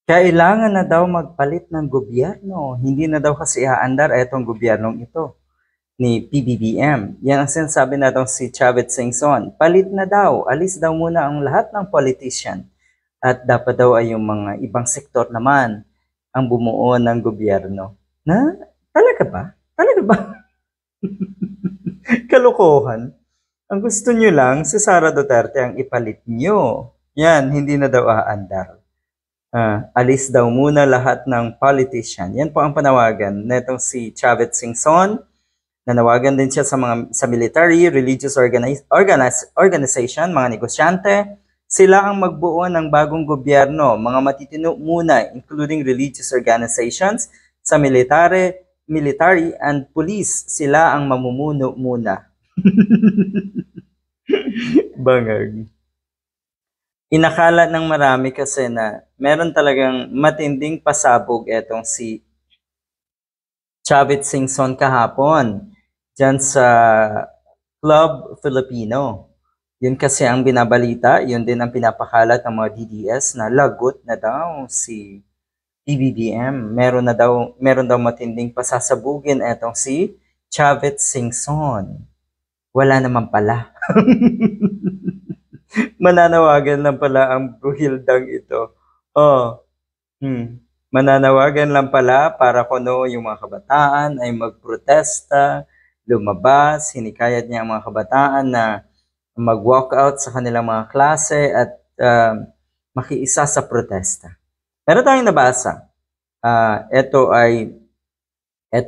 Kailangan na daw magpalit ng gobyerno. Hindi na daw kasi aandar itong gobyernong ito ni PBBM. Yan ang sinasabi natong si Chavez Singson. Palit na daw. Alis daw muna ang lahat ng politician. At dapat daw ay yung mga ibang sektor naman ang bumuo ng gobyerno. Na? Talaga ba? Talaga ba? Kalokohan. Ang gusto nyo lang, si Sara Duterte ang ipalit nyo. Yan, hindi na daw aandar. Alis daw muna lahat ng politician. Yan po ang panawagan netong si Chavez Singson. Nanawagan din siya sa military, religious organization, mga negosyante. Sila ang magbuo ng bagong gobyerno, mga matitino muna, including religious organizations, sa military and police. Sila ang mamumuno muna. Bangag. Inakala ng marami kasi na meron talagang matinding pasabog etong si Chavez Singson kahapon dyan sa Club Filipino. Yun kasi ang binabalita, yun din ang pinapakalat ng mga DDS na lagot na daw si PBBM. Meron daw matinding pasasabugin etong si Chavez Singson. Wala naman pala. Mananawagan lang pala ang bruhildang ito. Mananawagan lang pala para kuno yung mga kabataan ay magprotesta, lumabas, hinikayat niya ang mga kabataan na mag-walkout sa kanilang mga klase at makiisa sa protesta. Meron tayong nabasa. Ito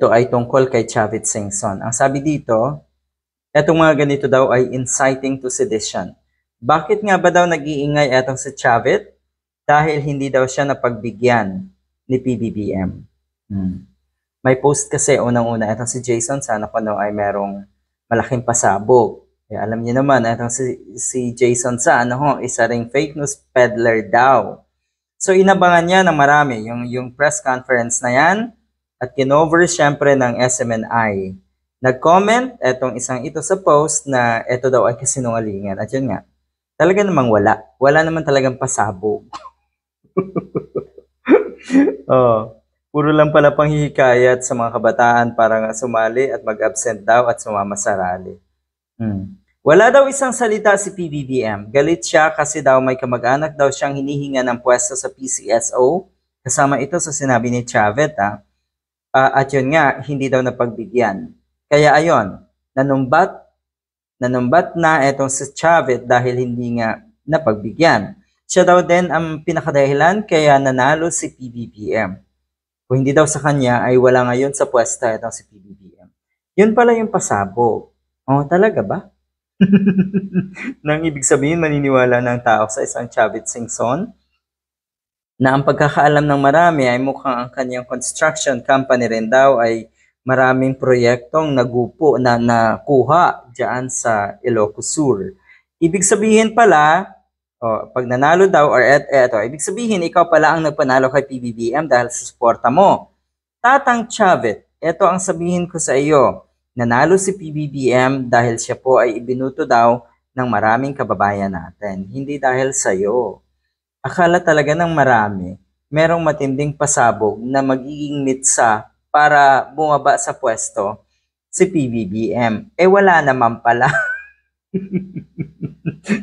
ay tungkol kay Chavez Singson. Ang sabi dito, etong mga ganito daw ay inciting to sedition. Bakit nga ba daw nag-iingay etong si Chavez? Dahil hindi daw siya napagbigyan ni PBBM. May post kasi unang-una etong si Jason sana kuno ay merong malaking pasabog. Alam niyo naman etong si Jason sa isa ring fake news peddler daw. So inabangan niya ng marami yung press conference na yan at kinover syempre ng SMNI. Nag-comment etong isang ito sa post na ito daw ay kasinungalingan. At yun nga, talaga namang wala. Wala naman talagang pasabog. Puro lang pala panghihikayat sa mga kabataan para nga sumali at mag-absent daw at sumama sa rally. Wala daw isang salita si PBBM. Galit siya kasi daw may kamag-anak daw siyang hinihinga ng pwesto sa PCSO. Kasama ito sa sinabi ni Chavez. At yun nga, hindi daw napagbigyan. Kaya ayon, nanumbat na etong si Chavez dahil hindi nga napagbigyan. Siya daw din ang pinakadahilan kaya nanalo si PBBM. Kung hindi daw sa kanya ay wala ngayon sa pwesta itong si PBBM. Yun pala yung pasabog. Talaga ba? Nang ibig sabihin maniniwala ng tao sa isang Chavez Singson na ang pagkakaalam ng marami ay mukhang ang kanyang construction company rin daw ay maraming proyektong nagupo na nakuha dyan sa Ilocos Sur. Ibig sabihin pala, pag nanalo daw, or ibig sabihin, ikaw pala ang nagpanalo kay PBBM dahil sa suporta mo. Tatang Chavez, ito ang sabihin ko sa iyo, nanalo si PBBM dahil siya po ay ibinuto daw ng maraming kababayan natin, hindi dahil sa iyo. Akala talaga ng marami, merong matinding pasabog na magiging mitsa para bumaba sa pwesto si PBBM. Wala naman pala.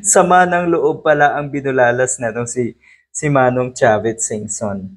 Sama ng loob pala ang binulalas na si Manong Chavez Singson.